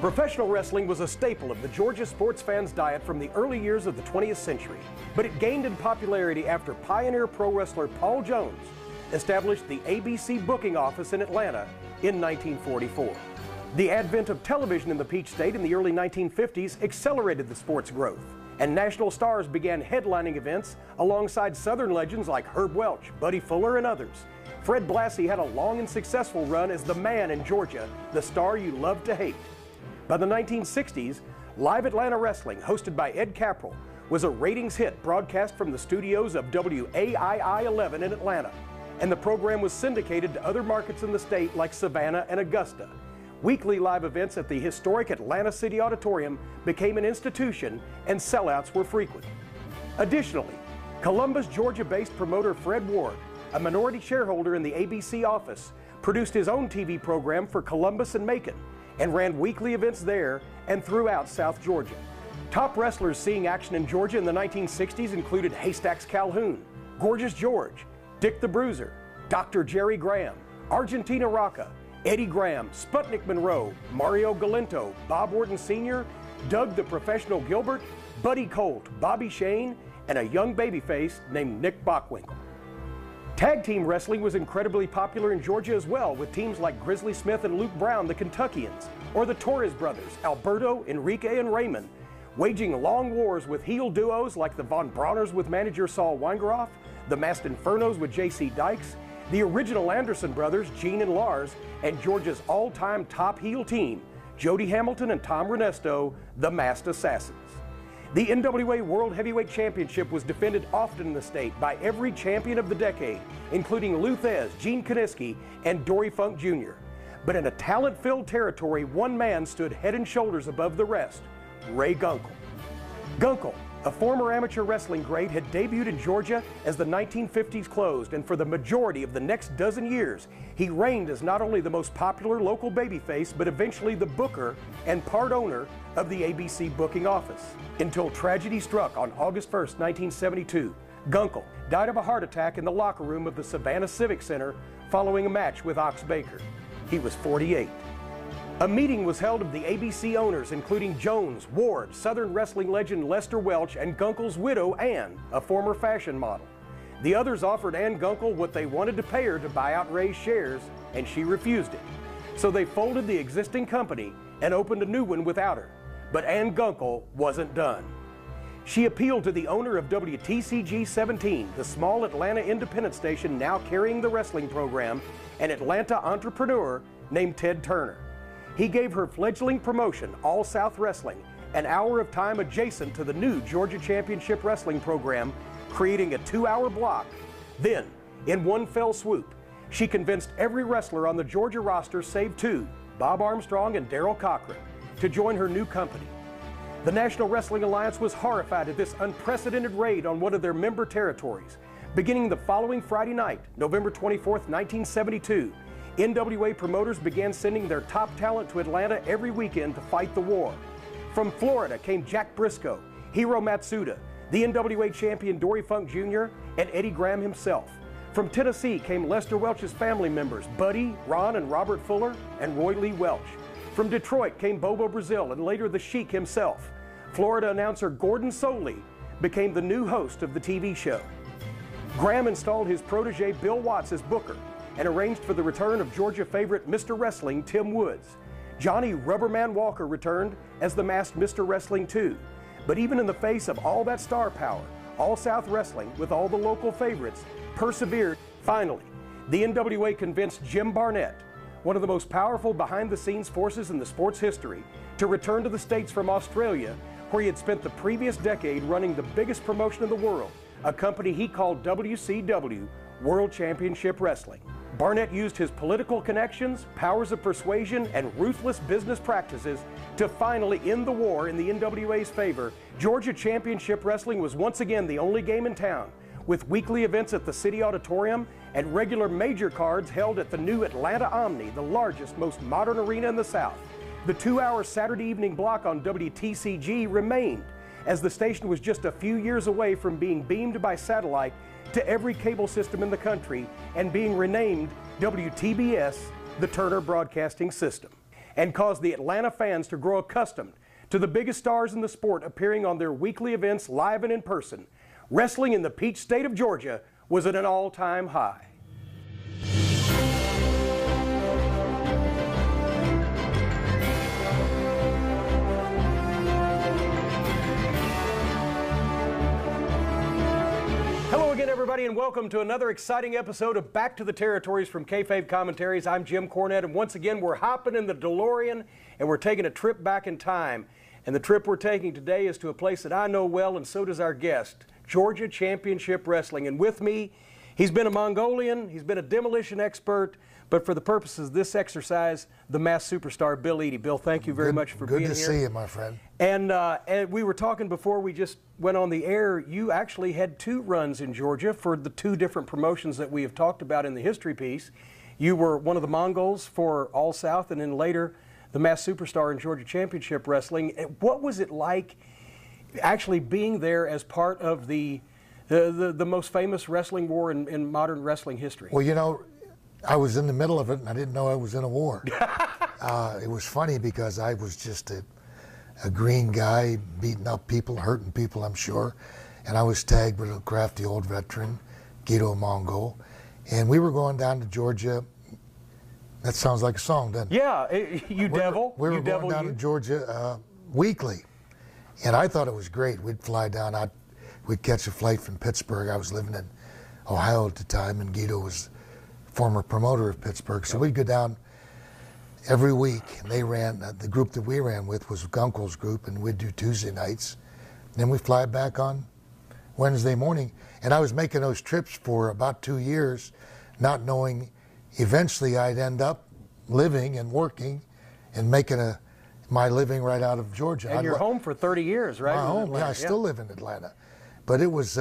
Professional wrestling was a staple of the Georgia sports fans' diet from the early years of the 20th century, but it gained in popularity after pioneer pro wrestler Paul Jones established the ABC booking office in Atlanta in 1944. The advent of television in the Peach State in the early 1950s accelerated the sport's growth, and national stars began headlining events alongside Southern legends like Herb Welch, Buddy Fuller, and others. Fred Blassie had a long and successful run as the man in Georgia, the star you loved to hate. By the 1960s, Live Atlanta Wrestling, hosted by Ed Capral, was a ratings hit broadcast from the studios of WAII-11 in Atlanta, and the program was syndicated to other markets in the state like Savannah and Augusta. Weekly live events at the historic Atlanta City Auditorium became an institution, and sellouts were frequent. Additionally, Columbus, Georgia-based promoter Fred Ward, a minority shareholder in the ABC office, produced his own TV program for Columbus and Macon, and ran weekly events there and throughout South Georgia. Top wrestlers seeing action in Georgia in the 1960s included Haystacks Calhoun, Gorgeous George, Dick the Bruiser, Dr. Jerry Graham, Argentina Rocca, Eddie Graham, Sputnik Monroe, Mario Galinto, Bob Orton Sr., Doug the Professional Gilbert, Buddy Colt, Bobby Shane, and a young babyface named Nick Bockwinkel. Tag team wrestling was incredibly popular in Georgia as well, with teams like Grizzly Smith and Luke Brown, the Kentuckians, or the Torres brothers, Alberto, Enrique, and Raymond, waging long wars with heel duos like the Von Brauners with manager Saul Weingeroff, the Masked Infernos with J.C. Dykes, the original Anderson brothers, Gene and Lars, and Georgia's all-time top heel team, Jody Hamilton and Tom Renesto, the Masked Assassins. The NWA World Heavyweight Championship was defended often in the state by every champion of the decade, including Lou Thez, Gene Kiniski, and Dory Funk Jr. But in a talent-filled territory, one man stood head and shoulders above the rest, Ray Gungle. Gungle, a former amateur wrestling great, had debuted in Georgia as the 1950s closed, and for the majority of the next dozen years, he reigned as not only the most popular local babyface, but eventually the booker and part owner of the ABC booking office. Until tragedy struck on August 1st, 1972. Gungle died of a heart attack in the locker room of the Savannah Civic Center following a match with Ox Baker. He was 48. A meeting was held of the ABC owners, including Jones, Ward, Southern wrestling legend Lester Welch, and Gunkle's widow, Ann, a former fashion model. The others offered Ann Gungle what they wanted to pay her to buy out Ray's shares, and she refused it. So they folded the existing company and opened a new one without her. But Ann Gungle wasn't done. She appealed to the owner of WTCG-TV, the small Atlanta independent station now carrying the wrestling program, an Atlanta entrepreneur named Ted Turner. He gave her fledgling promotion, All South Wrestling, an hour of time adjacent to the new Georgia Championship Wrestling program, creating a 2-hour block. Then, in one fell swoop, she convinced every wrestler on the Georgia roster save two, Bob Armstrong and Daryl Cochran, to join her new company. The National Wrestling Alliance was horrified at this unprecedented raid on one of their member territories. Beginning the following Friday night, November 24th, 1972, NWA promoters began sending their top talent to Atlanta every weekend to fight the war. From Florida came Jack Briscoe, Hiro Matsuda, the NWA champion Dory Funk Jr., and Eddie Graham himself. From Tennessee came Lester Welch's family members, Buddy, Ron, and Robert Fuller, and Roy Lee Welch. From Detroit came Bobo Brazil and later the Sheik himself. Florida announcer Gordon Soley became the new host of the TV show. Graham installed his protege Bill Watts as booker and arranged for the return of Georgia favorite Mr. Wrestling Tim Woods. Johnny Rubberman Walker returned as the masked Mr. Wrestling too. But even in the face of all that star power, All South Wrestling, with all the local favorites, persevered. Finally, the NWA convinced Jim Barnett, one of the most powerful behind-the-scenes forces in the sport's history, to return to the States from Australia, where he had spent the previous decade running the biggest promotion in the world, a company he called WCW, World Championship Wrestling. Barnett used his political connections, powers of persuasion, and ruthless business practices to finally end the war in the NWA's favor. Georgia Championship Wrestling was once again the only game in town, with weekly events at the City Auditorium and regular major cards held at the new Atlanta Omni, the largest, most modern arena in the South. The 2-hour Saturday evening block on WTCG remained, as the station was just a few years away from being beamed by satellite to every cable system in the country and being renamed WTBS, the Turner Broadcasting System. and caused the Atlanta fans to grow accustomed to the biggest stars in the sport appearing on their weekly events live and in person. Wrestling in the Peach State of Georgia was at an all-time high. Hello again, everybody, and welcome to another exciting episode of Back to the Territories from Kayfabe Commentaries. I'm Jim Cornette, and once again, we're hopping in the DeLorean, and we're taking a trip back in time. And the trip we're taking today is to a place that I know well, and so does our guest, Georgia Championship Wrestling. And with me, he's been a Mongolian, he's been a demolition expert, but for the purposes of this exercise, the mass superstar, Bill Eadie. Bill, thank you very much for being here. Good to see you, my friend. And we were talking before we just went on the air, you actually had two runs in Georgia for the two different promotions that we have talked about in the history piece. You were one of the Mongols for All South, and then later the mass superstar in Georgia Championship Wrestling. What was it like actually being there as part of the most famous wrestling war in modern wrestling history? Well, you know, I was in the middle of it, and I didn't know I was in a war. It was funny because I was just a green guy beating up people, hurting people, I'm sure. And I was tagged with a crafty old veteran, Guido Mongol. And we were going down to Georgia. That sounds like a song, doesn't it? Yeah, you devil. We were going down to Georgia weekly. And I thought it was great. We'd fly down. We'd catch a flight from Pittsburgh. I was living in Ohio at the time, and Guido was former promoter of Pittsburgh. So we'd go down every week, and they ran, the group that we ran with was Gungle's group, and we'd do Tuesday nights. Then we'd fly back on Wednesday morning. And I was making those trips for about 2 years, not knowing eventually I'd end up living and working and making my living right out of Georgia. And you're home for 30 years, right? My home, yeah, I still live in Atlanta. But it was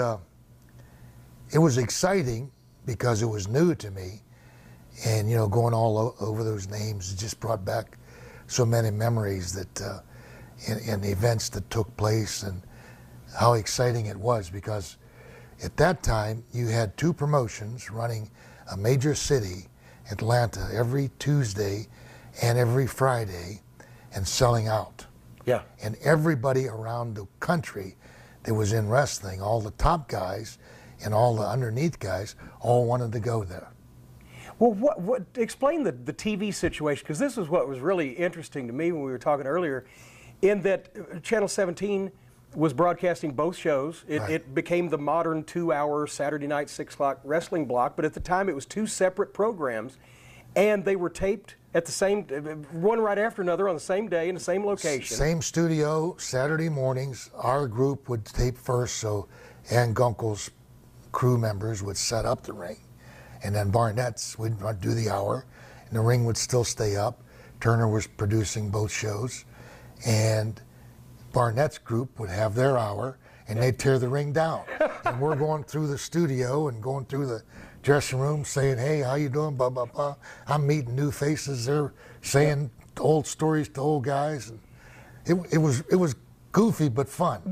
exciting because it was new to me. And, you know, going all over those names, it just brought back so many memories that in events that took place and how exciting it was, because at that time you had two promotions running a major city, Atlanta, every Tuesday and every Friday, and selling out. Yeah. And everybody around the country that was in wrestling, all the top guys and all the underneath guys, all wanted to go there. Well, explain the TV situation, because this is what was really interesting to me when we were talking earlier, in that Channel 17 was broadcasting both shows. It became the modern 2-hour Saturday night 6 o'clock wrestling block, but at the time it was two separate programs, and they were taped at the same, one right after another on the same day in the same location. Same studio, Saturday mornings. Our group would tape first, so Ann Gunkel's crew members would set up the ring, and then Barnett's would do the hour, and the ring would still stay up. Turner was producing both shows, and Barnett's group would have their hour, and they'd tear the ring down. And we're going through the studio and going through the dressing room saying, hey, how you doing, blah, blah, blah. I'm meeting new faces. They're saying old stories to old guys. And it was goofy but fun.